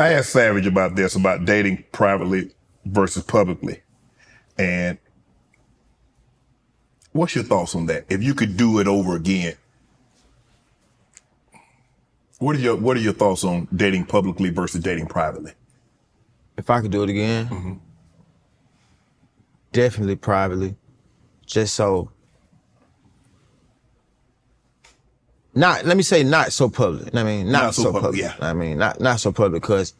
I asked Savage about this, about dating privately versus publicly. And what's your thoughts on that? If you could do it over again, what are your thoughts on dating publicly versus dating privately? If I could do it again, definitely privately. Just so, let me say not so public. I mean, not so public. Yeah. I mean, not so public because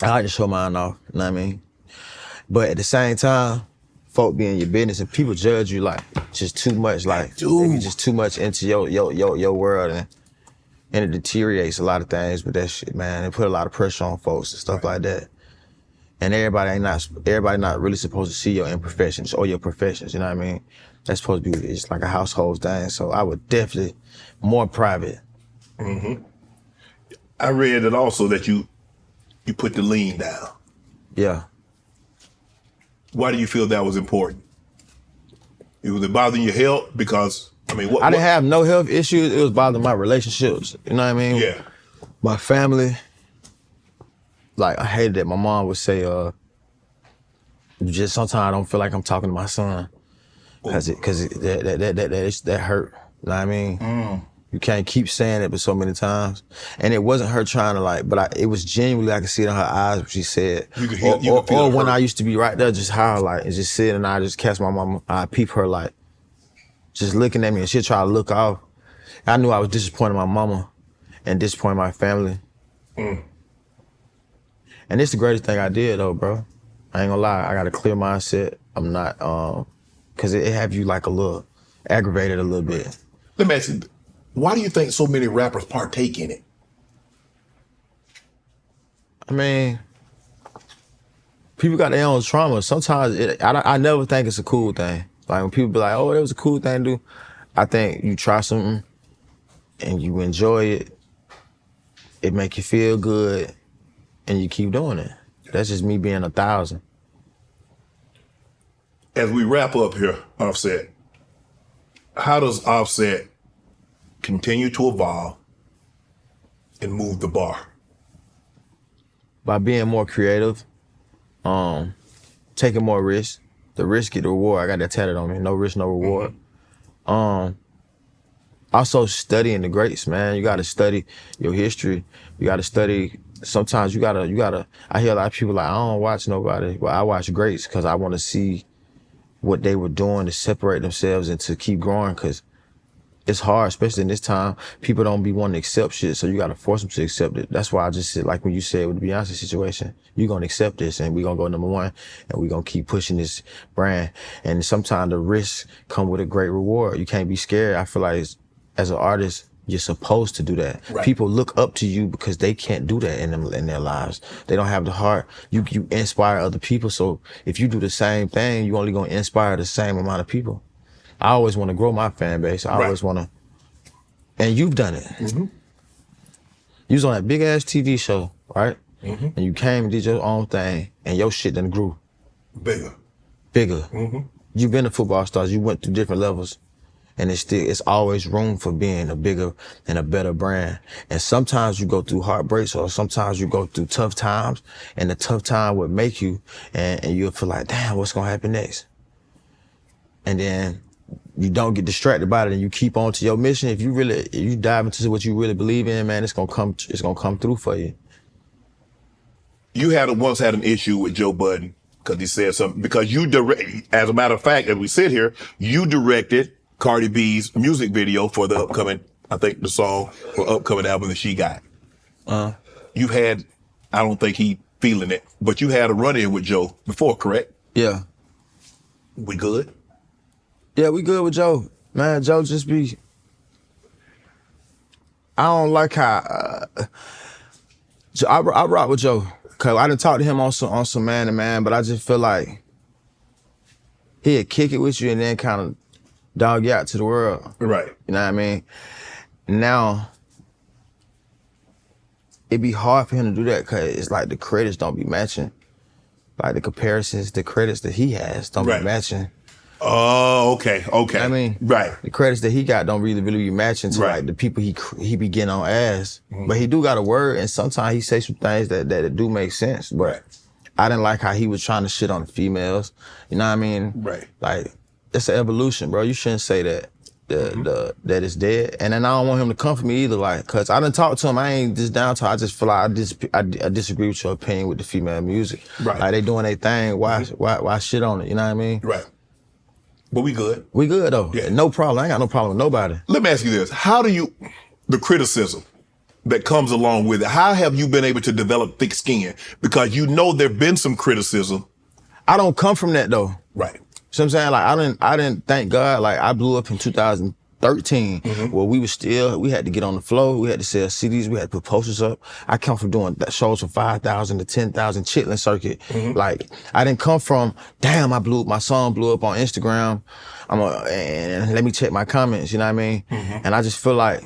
I like to show mine off, you know what I mean? But at the same time, folk be in your business and people judge you like just too much, like they just too much into your world and it deteriorates a lot of things with that shit, man. It put a lot of pressure on folks and stuff like that. And everybody not really supposed to see your imperfections or your professions, you know what I mean? That's supposed to be, it's like a household thing. So I would definitely more private. I read it also that you put the lean down. Yeah. Why do you feel that was important? Was it bothering your health? Because, I mean, I didn't have no health issues. It was bothering my relationships. You know what I mean? Yeah. My family. Like, I hated that my mom would say, just sometimes I don't feel like I'm talking to my son. Cause that hurt. You know what I mean? You can't keep saying it but so many times. And it wasn't her trying to like, but it was genuinely, I could see it in her eyes when she said. You could feel or when hurt. I used to be right there just how like, and just sitting and I just catch my mama, I peep her like, just looking at me and she'd try to look off. I knew I was disappointing my mama and disappointing my family. And it's the greatest thing I did though, bro. I ain't gonna lie, I got a clear mindset. I'm not, cause it have you like a little aggravated a little bit. Let me ask you, why do you think so many rappers partake in it? I mean, people got their own trauma. Sometimes I never think it's a cool thing. Like when people be like, oh, that was a cool thing to do. I think you try something and you enjoy it. It make you feel good and you keep doing it. That's just me being 1,000. As we wrap up here, Offset, how does Offset continue to evolve and move the bar? By being more creative, taking more risks. The risk get the reward. I got that tatted on me. No risk, no reward. Also studying the greats, man. You gotta study your history. You gotta study. Sometimes you gotta. I hear a lot of people like, I don't watch nobody. Well, I watch greats because I want to see what they were doing to separate themselves and to keep growing. Because it's hard, especially in this time. People don't be wanting to accept shit, so you gotta force them to accept it. That's why I just said, like when you said with the Beyonce situation, you're gonna accept this and we're gonna go #1 and we're gonna keep pushing this brand. And sometimes the risks come with a great reward. You can't be scared. I feel like as an artist, you're supposed to do that. Right. People look up to you because they can't do that in their lives. They don't have the heart. You inspire other people, so if you do the same thing, you're only gonna inspire the same amount of people. I always want to grow my fan base. I always want to, and you've done it. You was on that big ass TV show, right? And you came and did your own thing, and your shit done grew. Bigger. You've been a football star. You went through different levels, and it's always room for being a bigger and a better brand. And sometimes you go through heartbreaks, or sometimes you go through tough times, and the tough time would make you, and you'll feel like, damn, what's gonna happen next? And then you don't get distracted by it and you keep on to your mission. If you dive into what you really believe in, man, it's gonna come through for you. You once had an issue with Joe Budden because he said something, because as a matter of fact, as we sit here, you directed Cardi B's music video for the upcoming, I think the song for upcoming album that she got. You've had, I don't think he feeling it, but you had a run-in with Joe before, correct? Yeah. We good? Yeah, we good with Joe. Man, Joe just be, I don't like how, I rock with Joe. Cause I done talked to him on some man to man, but I just feel like he'd kick it with you and then kind of dog you out to the world. Right. You know what I mean? Now, it'd be hard for him to do that because it's like the credits don't be matching. Like the comparisons, the credits that he has don't be matching. Oh, okay. I mean, right. the credits that he got don't really be matching to like the people he be getting on ass. But he do got a word, and sometimes he say some things that do make sense. But I didn't like how he was trying to shit on the females. You know what I mean? Right. Like, it's an evolution, bro. You shouldn't say that. That it's dead, and then I don't want him to come for me either, like, cause I done talked to him. I ain't just down to. I just feel like I disagree with your opinion with the female music. Right, like they doing their thing. Why shit on it? You know what I mean? Right. But we good. We good though. Yeah. No problem. I ain't got no problem with nobody. Let me ask you this: how do you, the criticism that comes along with it? How have you been able to develop thick skin? Because you know there've been some criticism. I don't come from that though. Right. So I'm saying, like, I didn't thank God. Like, I blew up in 2013, where we had to get on the floor, we had to sell CDs, we had to put posters up. I come from doing shows from 5,000 to 10,000 chitlin circuit. Like, I didn't come from, damn, my song blew up on Instagram. And let me check my comments, you know what I mean? And I just feel like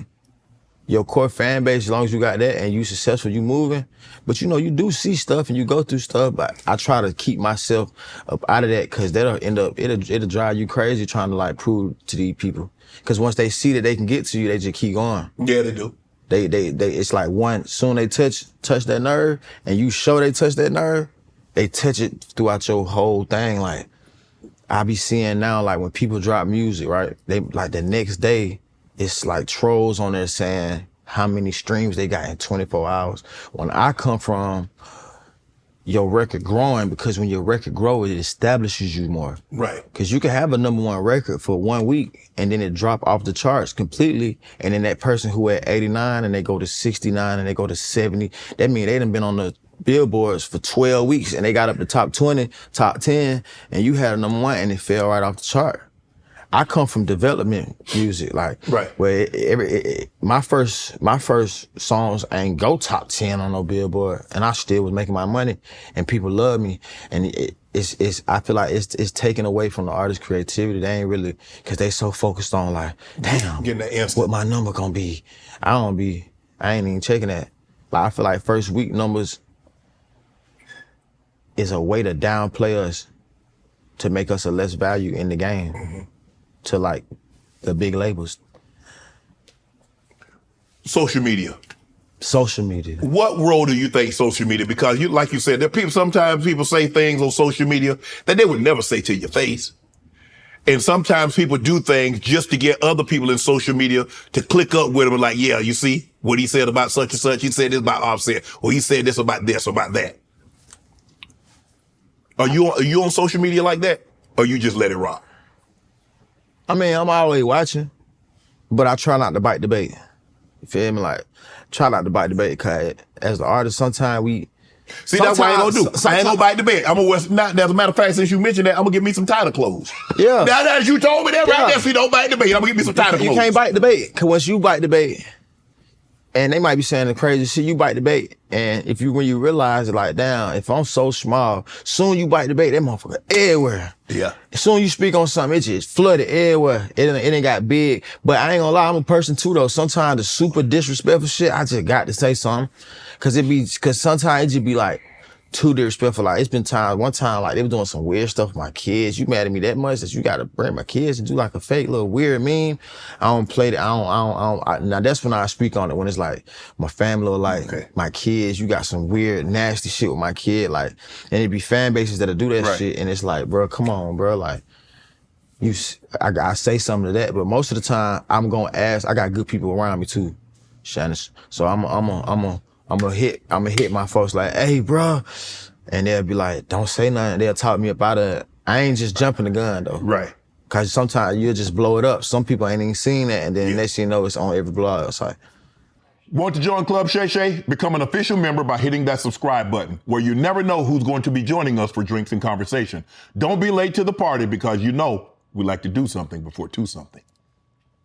your core fan base, as long as you got that and you successful, you moving. But you know, you do see stuff and you go through stuff, but I try to keep myself up out of that, cause that'll end up, it'll drive you crazy trying to like prove to these people. Cause once they see that they can get to you, they just keep going. Yeah, they do. They it's like soon they touch that nerve and you show they touch that nerve, they touch it throughout your whole thing. Like, I be seeing now, like when people drop music, right? They like the next day, it's like trolls on there saying how many streams they got in 24 hours. When I come from your record growing, because when your record grows, it establishes you more. Right. Because you can have a #1 record for 1 week and then it drop off the charts completely. And then that person who at 89 and they go to 69 and they go to 70, that means they done been on the billboards for 12 weeks and they got up to top 20, top 10, and you had a #1 and it fell right off the chart. I come from development music, like where my first songs ain't go top 10 on no billboard, and I still was making my money, and people love me, and it's I feel like it's taken away from the artist's creativity. They ain't really, cause they so focused on like, damn, getting that instant. What my number gonna be. I ain't even checking that. Like, I feel like first week numbers is a way to downplay us, to make us a less value in the game. To like the big labels. Social media. What role do you think social media, because you, like you said, there are people, sometimes people say things on social media that they would never say to your face. And sometimes people do things just to get other people in social media to click up with them and like, yeah, you see what he said about such and such. He said this about Offset, or he said this, about that. Are you on social media like that, or you just let it rock? I mean, I'm always watching, but I try not to bite the bait. You feel me? Like, try not to bite the bait, cause as the artist, sometimes we... See, that's what I ain't gonna do. I ain't gonna bite the bait. I'm gonna wear, not, as a matter of fact, since you mentioned that, I'm gonna get me some tighter clothes. Yeah. Now that you told me that right there, see, don't bite the bait. I'm gonna get me some tighter clothes. You can't bite the bait, cause once you bite the bait, and they might be saying the crazy shit, you bite the bait, and when you realize it, like, damn, if I'm so small, soon you bite the bait, that motherfucker everywhere. Yeah. As soon as you speak on something, it just flooded everywhere. It ain't got big. But I ain't gonna lie, I'm a person too though. Sometimes the super disrespectful shit, I just got to say something. Cause sometimes it just be like too disrespectful. Like, it's been one time, like, they were doing some weird stuff with my kids. You mad at me that much that you gotta bring my kids and do like a fake little weird meme? I don't play that. Now that's when I speak on it, when it's like my family or like my kids, you got some weird, nasty shit with my kid. Like, and it be fan bases that'll do that shit. And it's like, bro, come on, bro. Like, I say something to that, but most of the time I'm gonna ask, I got good people around me too, Shannon. So I'm gonna hit my folks like, hey, bro. And they'll be like, don't say nothing. They'll talk me up out of it. I ain't just jumping the gun though. Right. Cause sometimes you'll just blow it up. Some people ain't even seen that, and then next thing you know, it's on every blog. It's like, want to join Club Shay Shay? Become an official member by hitting that subscribe button, where you never know who's going to be joining us for drinks and conversation. Don't be late to the party, because you know we like to do something before 2 something.